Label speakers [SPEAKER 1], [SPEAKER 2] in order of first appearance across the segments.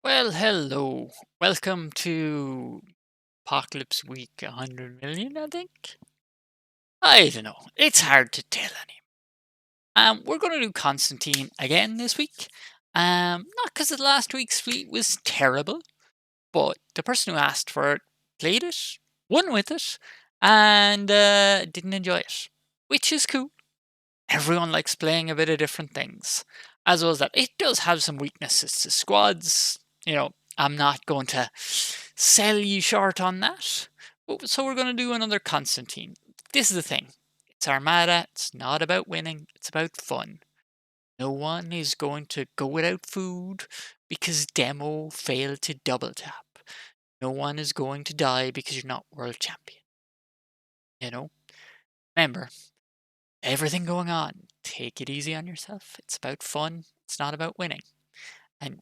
[SPEAKER 1] Well, hello. Welcome to Apocalypse Week 100 million, I think. I don't know. It's hard to tell anymore. We're going to do Constantine again this week. Not because the last week's fleet was terrible, but the person who asked for it played it, won with it, and didn't enjoy it, which is cool. Everyone likes playing a bit of different things. As well as that, it does have some weaknesses to squads. I'm not going to sell you short on that. So we're going to do another Constantine. This is the thing. It's Armada. It's not about winning. It's about fun. No one is going to go without food because demo failed to double tap. No one is going to die because you're not world champion. You know? Remember, everything going on, take it easy on yourself. It's about fun. It's not about winning. And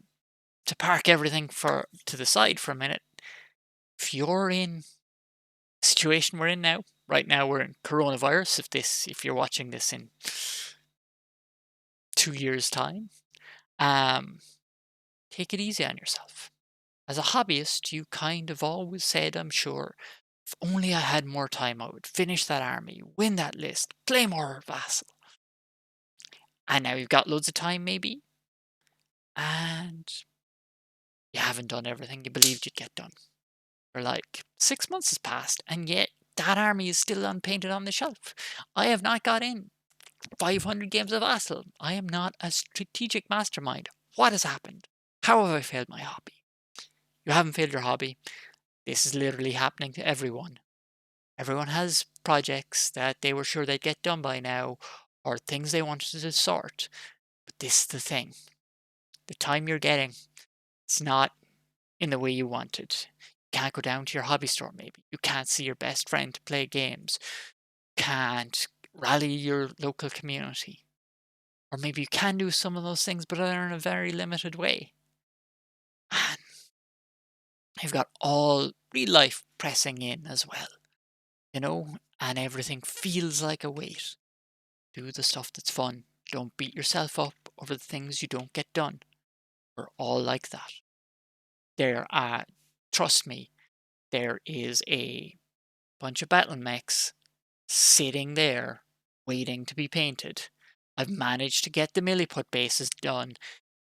[SPEAKER 1] to park everything to the side for a minute, if you're in the situation we're in now, right now we're in coronavirus. If you're watching this in 2 years' time, um, take it easy on yourself. As a hobbyist, you kind of always said, I'm sure, if only I had more time, I would finish that army, win that list, play more Vassal. And now you've got loads of time, maybe, and you haven't done everything you believed you'd get done. For like 6 months has passed, and yet that army is still unpainted on the shelf. I have not got in 500 games of Vassal. I am not a strategic mastermind. What has happened? How have I failed my hobby? You haven't failed your hobby. This is literally happening to everyone. Everyone has projects that they were sure they'd get done by now, or things they wanted to sort. But this is the thing. The time you're getting, it's not in the way you wanted. You can't go down to your hobby store, maybe. You can't see your best friend to play games. Can't rally your local community. Or maybe you can do some of those things, but they're in a very limited way. And you've got all real life pressing in as well, and everything feels like a weight. Do the stuff that's fun. Don't beat yourself up over the things you don't get done. We're all like that. Trust me, there is a bunch of battle mechs sitting there waiting to be painted. I've managed to get the milliput bases done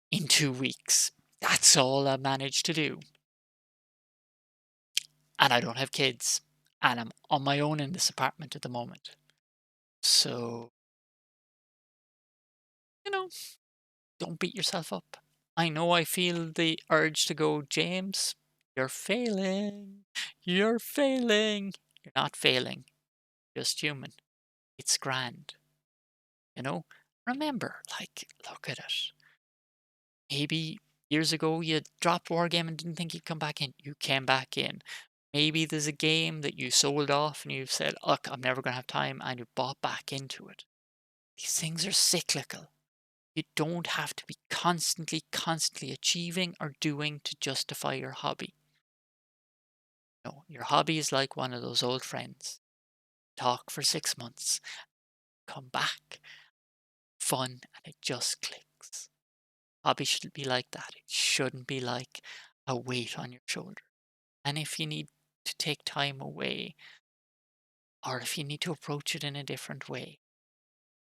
[SPEAKER 1] in 2 weeks. That's all I managed to do. And I don't have kids. And I'm on my own in this apartment at the moment. So, you know, don't beat yourself up. I know I feel the urge to go, James, you're failing. You're failing. You're not failing. Just human. It's grand. Remember, look at it. Maybe years ago you dropped Wargame and didn't think you'd come back in. You came back in. Maybe there's a game that you sold off and you've said, look, I'm never going to have time, and you bought back into it. These things are cyclical. You don't have to be constantly achieving or doing to justify your hobby. No, your hobby is like one of those old friends. Talk for 6 months, come back, fun, and it just clicks. Hobby shouldn't be like that. It shouldn't be like a weight on your shoulder. And if you need to take time away, or if you need to approach it in a different way,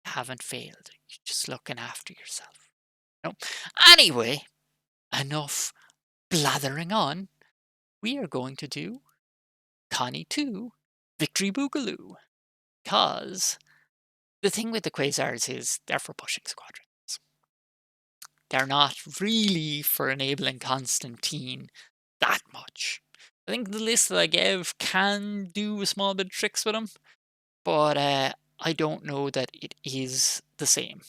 [SPEAKER 1] you haven't failed. You're just looking after yourself. No. Anyway, enough blathering on. We are going to do Connie 2 Victory Boogaloo. Because the thing with the Quasars is they're for pushing squadrons. They're not really for enabling Constantine that much. I think the list that I gave can do a small bit of tricks with them, but I don't know that it is the same.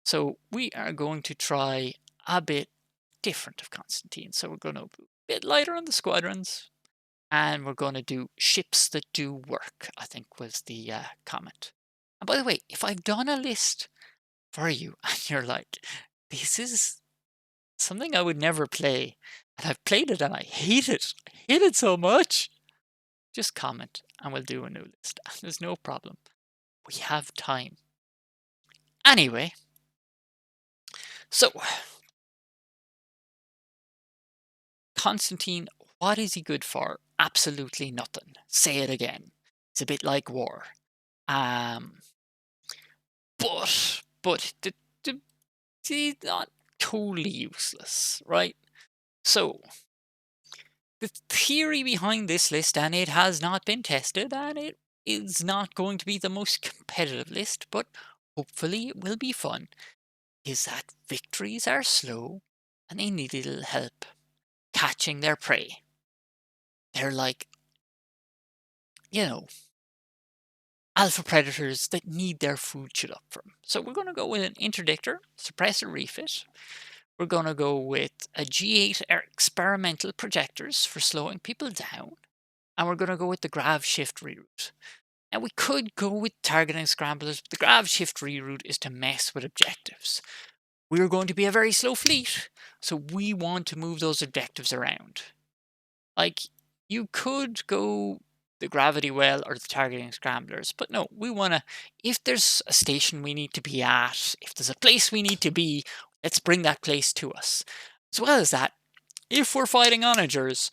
[SPEAKER 1] So we are going to try a bit different of Constantine. So we're going to be a bit lighter on the squadrons, and we're going to do ships that do work, I think was the comment. And by the way, if I've done a list for you and you're like, this is something I would never play, and I've played it and I hate it. I hate it so much. Just comment and we'll do a new list. There's no problem. We have time. Anyway, so Constantine, what is he good for? Absolutely nothing. Say it again. It's a bit like war. Um, but he's not totally useless, right? So the theory behind this list, and it has not been tested, and it is not going to be the most competitive list, but hopefully it will be fun, is that victories are slow and they need a little help catching their prey. They're like, you know, alpha predators that need their food shut up for them. So we're going to go with an interdictor, suppressor refit. We're going to go with a G8 experimental projectors for slowing people down. And we're going to go with the grav shift reroute. Now we could go with targeting scramblers, but the grav shift reroute is to mess with objectives. We're going to be a very slow fleet, so we want to move those objectives around. Like, you could go the gravity well or the targeting scramblers, but no, we want to, if there's a station we need to be at, if there's a place we need to be, let's bring that place to us. As well as that, if we're fighting onagers,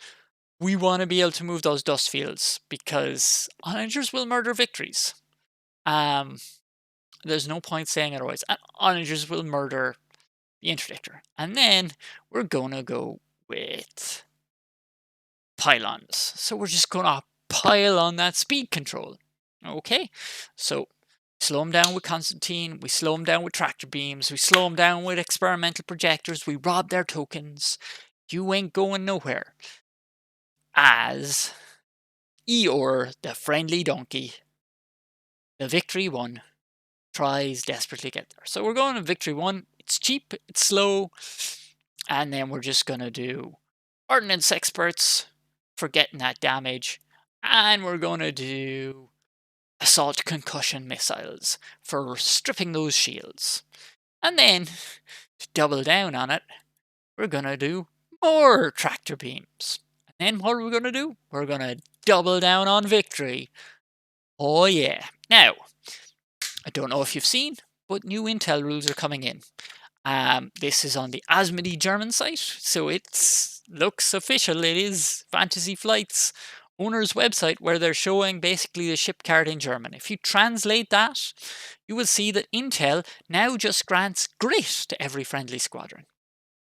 [SPEAKER 1] we want to be able to move those dust fields because onagers will murder victories. There's no point saying otherwise. And onagers will murder the interdictor. And then we're going to go with pylons. So we're just going to pile on that speed control. Okay, so slow them down with Constantine, we slow them down with tractor beams, we slow them down with experimental projectors, we rob their tokens. You ain't going nowhere. As Eeyore, the friendly donkey, the victory one, tries desperately to get there. So we're going to victory one. It's cheap, it's slow, and then we're just going to do ordnance experts for getting that damage, and we're going to do assault concussion missiles for stripping those shields. And then, to double down on it, we're going to do more tractor beams. And then what are we going to do? We're going to double down on victory. Oh yeah. Now, I don't know if you've seen, but new Intel rules are coming in. This is on the Asmodee German site, so it looks official. It is Fantasy Flight's owner's website where they're showing basically the ship card in German. If you translate that, you will see that Intel now just grants grit to every friendly squadron.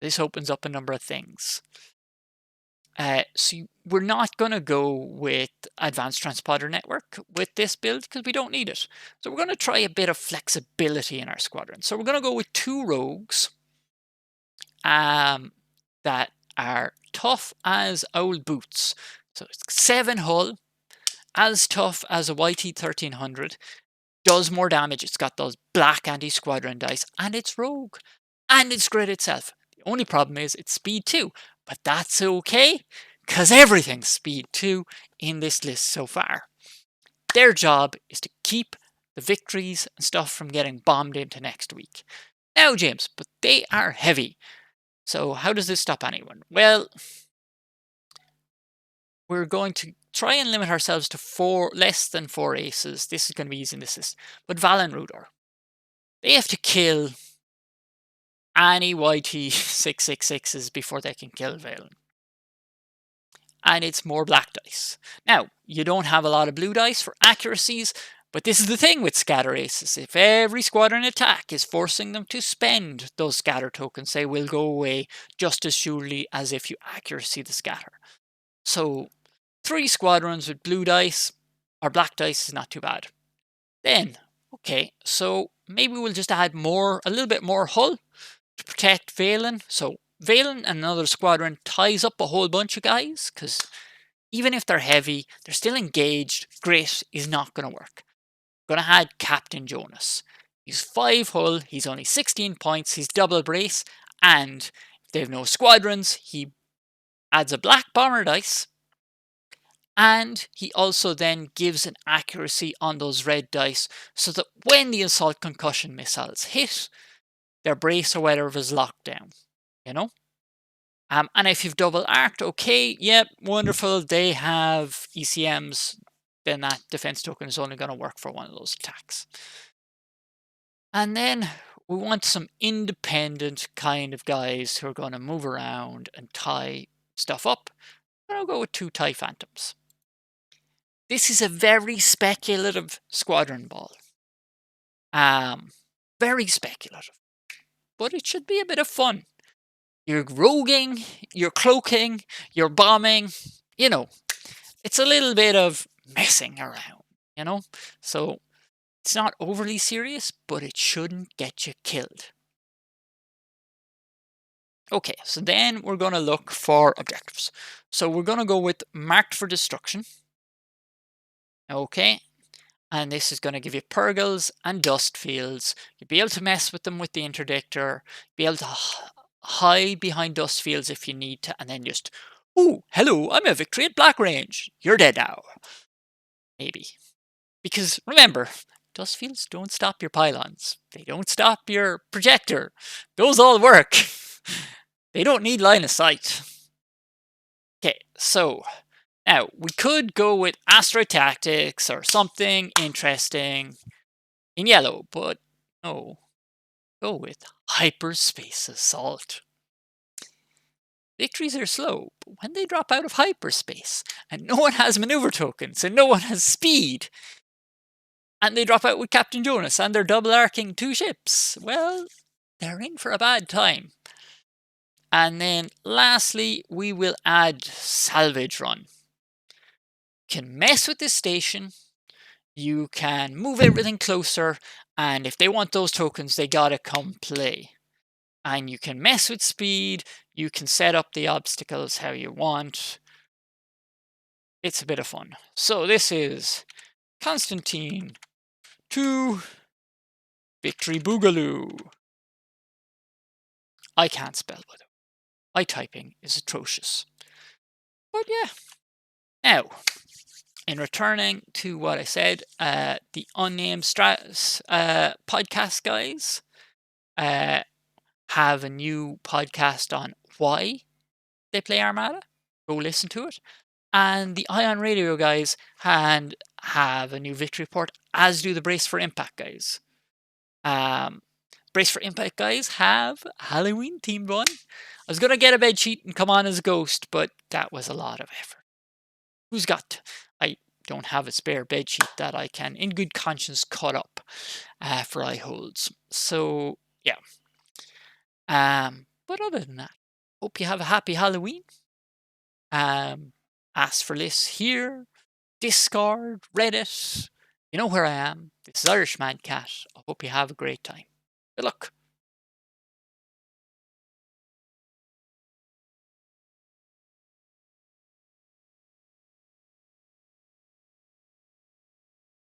[SPEAKER 1] This opens up a number of things. So we're not going to go with Advanced Transponder Network with this build because we don't need it. So we're going to try a bit of flexibility in our squadron. So we're going to go with 2 rogues that are tough as old boots. So it's 7 hull, as tough as a YT-1300, does more damage. It's got those black anti-squadron dice, and it's rogue, and it's grit itself. The only problem is it's speed 2, but that's okay, because everything's speed 2 in this list so far. Their job is to keep the victories and stuff from getting bombed into next week. Now, James, but they are heavy. So how does this stop anyone? Well, we're going to try and limit ourselves to less than 4 aces. This is going to be using this list. But Val and Rudor, they have to kill any YT-666s before they can kill Valen. And it's more black dice. Now, you don't have a lot of blue dice for accuracies, but this is the thing with scatter aces. If every squadron attack is forcing them to spend those scatter tokens, they will go away just as surely as if you accuracy the scatter. So 3 squadrons with blue dice or black dice is not too bad. Then, okay, so maybe we'll just add a little bit more hull to protect Valen. So Valen and another squadron ties up a whole bunch of guys, because even if they're heavy, they're still engaged. Grit is not going to work. Going to add Captain Jonas. He's 5 hull, he's only 16 points, he's double brace, and if they have no squadrons, he adds a black bomber dice, and he also then gives an accuracy on those red dice so that when the assault concussion missiles hit, their brace or whatever is locked down, you know? And if you've double arced, okay, yep, wonderful, they have ECMs, then that defense token is only going to work for one of those attacks. And then we want some independent kind of guys who are going to move around and tie stuff up, I'll go with 2 TIE Phantoms. This is a very speculative squadron ball. Very speculative. But it should be a bit of fun. You're roguing, you're cloaking, you're bombing, you know, it's a little bit of messing around, you know? So it's not overly serious, but it shouldn't get you killed. Okay, so then we're going to look for objectives. So we're going to go with marked for destruction. Okay, and this is going to give you Purrgils and dust fields. You'll be able to mess with them with the interdictor, be able to hide behind dust fields if you need to, and then just, ooh, hello, I'm a Victory at Black Range. You're dead now. Maybe. Because remember, dust fields don't stop your pylons. They don't stop your projector. Those all work. They don't need line of sight. Okay, so now we could go with asteroid tactics or something interesting in yellow, but no, go with hyperspace assault. Victories are slow, but when they drop out of hyperspace and no one has maneuver tokens and no one has speed, and they drop out with Captain Jonas and they're double arcing 2 ships, well, they're in for a bad time. And then lastly, we will add salvage run. You can mess with this station, you can move everything closer, and if they want those tokens, they gotta come play. And you can mess with speed, you can set up the obstacles how you want. It's a bit of fun. So this is Constantine 2 Victory Boogaloo. I can't spell with it. My typing is atrocious. But yeah. Now, in returning to what I said, the unnamed podcast guys have a new podcast on why they play Armada. Go listen to it. And the Ion Radio guys have a new victory report, as do the Brace for Impact guys. Brace for Impact guys have Halloween themed one. I was going to get a bed sheet and come on as a ghost, but that was a lot of effort. Who's got? I don't have a spare bed sheet that I can, in good conscience, cut up for eye holds. So, yeah. But other than that, hope you have a happy Halloween. Ask for lists here, Discord, Reddit. You know where I am. This is Irish Mad Cat. I hope you have a great time. Good luck.